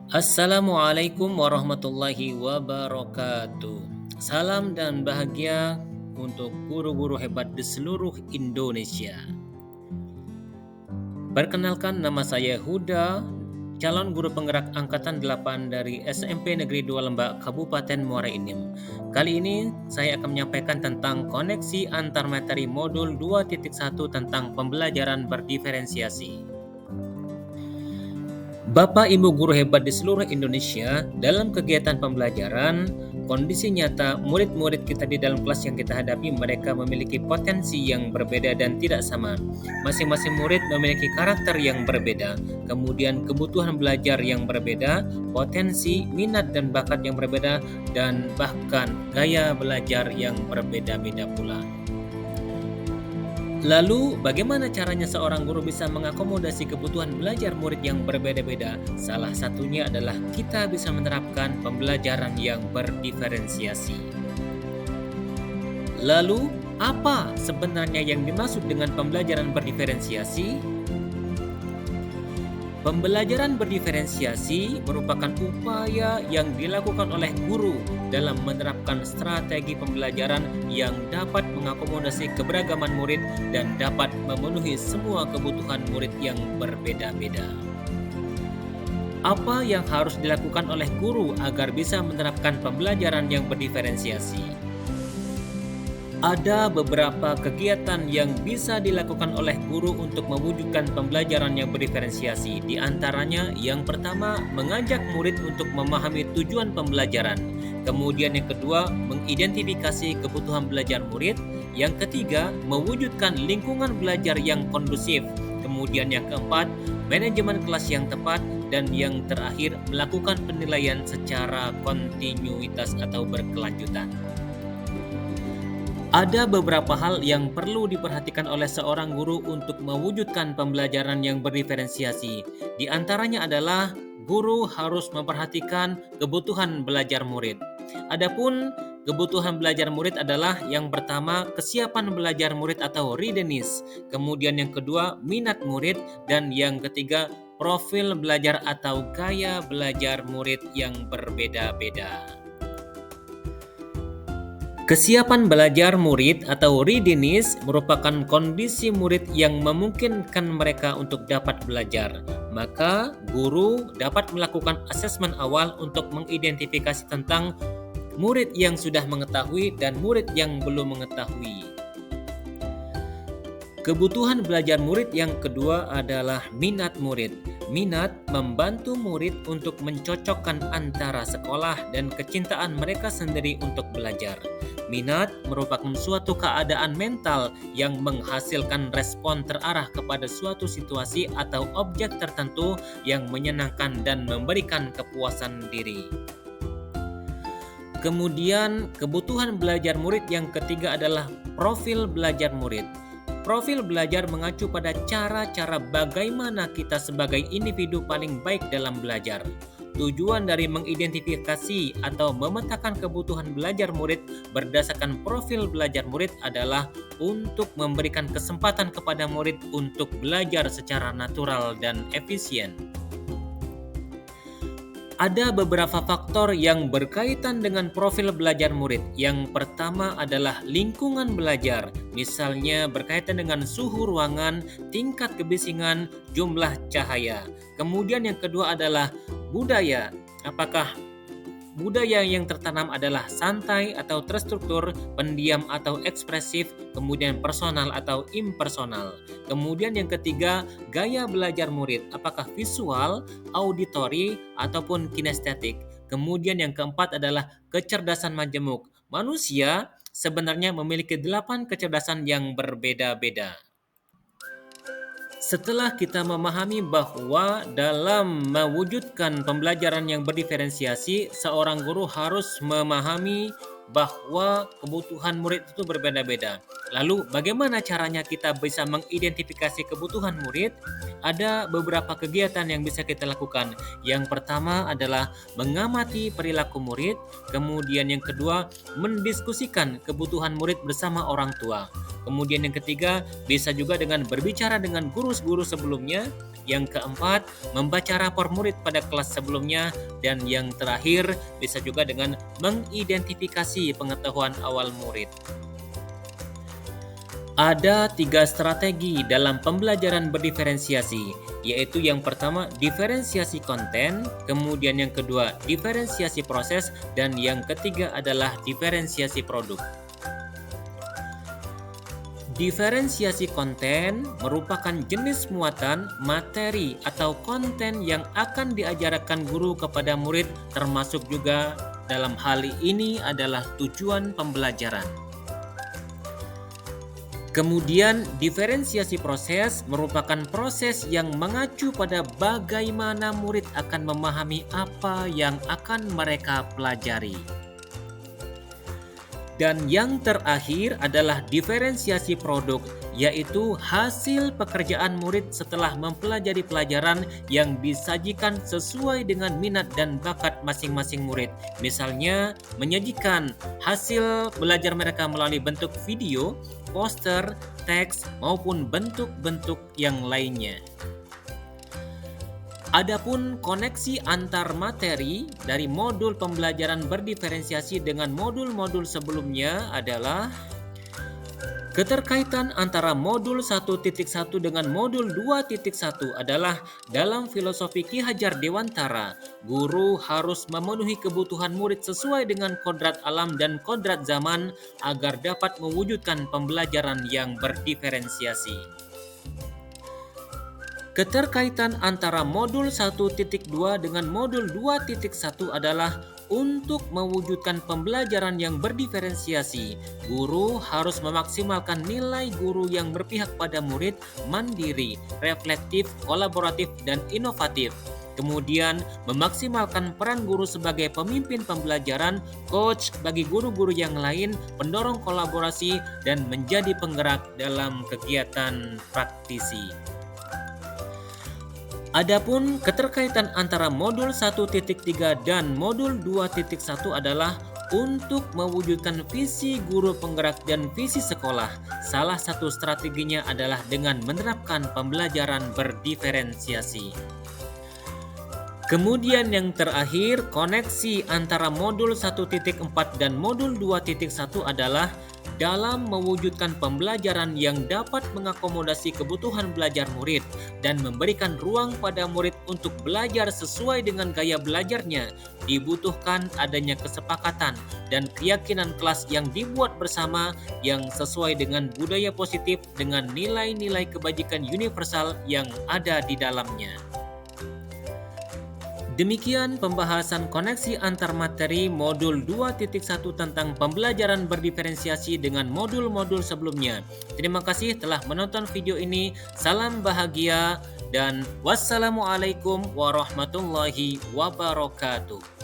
Assalamualaikum warahmatullahi wabarakatuh. Salam dan bahagia untuk guru-guru hebat di seluruh Indonesia. Perkenalkan, nama saya Huda, calon guru penggerak angkatan 8 dari SMP Negeri 2 Lembak, Kabupaten Muara Enim. Kali ini saya akan menyampaikan tentang koneksi antar materi modul 2.1 tentang pembelajaran berdiferensiasi. Bapak Ibu guru hebat di seluruh Indonesia, dalam kegiatan pembelajaran, kondisi nyata murid-murid kita di dalam kelas yang kita hadapi, mereka memiliki potensi yang berbeda dan tidak sama. Masing-masing murid memiliki karakter yang berbeda, kemudian kebutuhan belajar yang berbeda, potensi, minat dan bakat yang berbeda, dan bahkan gaya belajar yang berbeda-beda pula. Lalu, bagaimana caranya seorang guru bisa mengakomodasi kebutuhan belajar murid yang berbeda-beda? Salah satunya adalah kita bisa menerapkan pembelajaran yang berdiferensiasi. Lalu, apa sebenarnya yang dimaksud dengan pembelajaran berdiferensiasi? Pembelajaran berdiferensiasi merupakan upaya yang dilakukan oleh guru dalam menerapkan strategi pembelajaran yang dapat mengakomodasi keberagaman murid dan dapat memenuhi semua kebutuhan murid yang berbeda-beda. Apa yang harus dilakukan oleh guru agar bisa menerapkan pembelajaran yang berdiferensiasi? Ada beberapa kegiatan yang bisa dilakukan oleh guru untuk mewujudkan pembelajaran yang berdiferensiasi. Di antaranya, yang pertama, mengajak murid untuk memahami tujuan pembelajaran. Kemudian yang kedua, mengidentifikasi kebutuhan belajar murid. Yang ketiga, mewujudkan lingkungan belajar yang kondusif. Kemudian yang keempat, manajemen kelas yang tepat. Dan yang terakhir, melakukan penilaian secara kontinuitas atau berkelanjutan. Ada beberapa hal yang perlu diperhatikan oleh seorang guru untuk mewujudkan pembelajaran yang berdiferensiasi. Di antaranya adalah guru harus memperhatikan kebutuhan belajar murid. Adapun kebutuhan belajar murid adalah yang pertama, kesiapan belajar murid atau readiness. Kemudian yang kedua, minat murid. Dan yang ketiga, profil belajar atau gaya belajar murid yang berbeda-beda. Kesiapan belajar murid atau readiness merupakan kondisi murid yang memungkinkan mereka untuk dapat belajar. Maka, guru dapat melakukan asesmen awal untuk mengidentifikasi tentang murid yang sudah mengetahui dan murid yang belum mengetahui. Kebutuhan belajar murid yang kedua adalah minat murid. Minat membantu murid untuk mencocokkan antara sekolah dan kecintaan mereka sendiri untuk belajar. Minat merupakan suatu keadaan mental yang menghasilkan respon terarah kepada suatu situasi atau objek tertentu yang menyenangkan dan memberikan kepuasan diri. Kemudian, kebutuhan belajar murid yang ketiga adalah profil belajar murid. Profil belajar mengacu pada cara-cara bagaimana kita sebagai individu paling baik dalam belajar. Tujuan dari mengidentifikasi atau memetakan kebutuhan belajar murid berdasarkan profil belajar murid adalah untuk memberikan kesempatan kepada murid untuk belajar secara natural dan efisien. Ada beberapa faktor yang berkaitan dengan profil belajar murid. Yang pertama adalah lingkungan belajar, misalnya berkaitan dengan suhu ruangan, tingkat kebisingan, jumlah cahaya. Kemudian yang kedua adalah budaya. Apakah budaya yang tertanam adalah santai atau terstruktur, pendiam atau ekspresif, kemudian personal atau impersonal. Kemudian yang ketiga, gaya belajar murid, apakah visual, auditory, ataupun kinestetik. Kemudian yang keempat adalah kecerdasan majemuk. Manusia sebenarnya memiliki 8 kecerdasan yang berbeda-beda. Setelah kita memahami bahwa dalam mewujudkan pembelajaran yang berdiferensiasi, seorang guru harus memahami bahwa kebutuhan murid itu berbeda-beda. Lalu, bagaimana caranya kita bisa mengidentifikasi kebutuhan murid? Ada beberapa kegiatan yang bisa kita lakukan. Yang pertama adalah mengamati perilaku murid, kemudian yang kedua, mendiskusikan kebutuhan murid bersama orang tua. Kemudian yang ketiga, bisa juga dengan berbicara dengan guru-guru sebelumnya. Yang keempat, membaca rapor murid pada kelas sebelumnya. Dan yang terakhir, bisa juga dengan mengidentifikasi pengetahuan awal murid. Ada 3 strategi dalam pembelajaran berdiferensiasi, yaitu yang pertama diferensiasi konten, kemudian yang kedua diferensiasi proses, dan yang ketiga adalah diferensiasi produk. Diferensiasi konten merupakan jenis muatan, materi, atau konten yang akan diajarkan guru kepada murid, termasuk juga dalam hal ini adalah tujuan pembelajaran. Kemudian, diferensiasi proses merupakan proses yang mengacu pada bagaimana murid akan memahami apa yang akan mereka pelajari. Dan yang terakhir adalah diferensiasi produk, yaitu hasil pekerjaan murid setelah mempelajari pelajaran yang disajikan sesuai dengan minat dan bakat masing-masing murid. Misalnya, menyajikan hasil belajar mereka melalui bentuk video, poster, teks, maupun bentuk-bentuk yang lainnya. Adapun koneksi antar materi dari modul pembelajaran berdiferensiasi dengan modul-modul sebelumnya adalah keterkaitan antara modul 1.1 dengan modul 2.1 adalah dalam filosofi Ki Hajar Dewantara, guru harus memenuhi kebutuhan murid sesuai dengan kodrat alam dan kodrat zaman agar dapat mewujudkan pembelajaran yang berdiferensiasi. Keterkaitan antara modul 1.2 dengan modul 2.1 adalah untuk mewujudkan pembelajaran yang berdiferensiasi. Guru harus memaksimalkan nilai guru yang berpihak pada murid, mandiri, reflektif, kolaboratif, dan inovatif. Kemudian, memaksimalkan peran guru sebagai pemimpin pembelajaran, coach bagi guru-guru yang lain, pendorong kolaborasi, dan menjadi penggerak dalam kegiatan praktisi. Adapun keterkaitan antara modul 1.3 dan modul 2.1 adalah untuk mewujudkan visi guru penggerak dan visi sekolah. Salah satu strateginya adalah dengan menerapkan pembelajaran berdiferensiasi. Kemudian yang terakhir, koneksi antara modul 1.4 dan modul 2.1 adalah dalam mewujudkan pembelajaran yang dapat mengakomodasi kebutuhan belajar murid dan memberikan ruang pada murid untuk belajar sesuai dengan gaya belajarnya, dibutuhkan adanya kesepakatan dan keyakinan kelas yang dibuat bersama yang sesuai dengan budaya positif dengan nilai-nilai kebajikan universal yang ada di dalamnya. Demikian pembahasan koneksi antar materi modul 2.1 tentang pembelajaran berdiferensiasi dengan modul-modul sebelumnya. Terima kasih telah menonton video ini. Salam bahagia dan wassalamualaikum warahmatullahi wabarakatuh.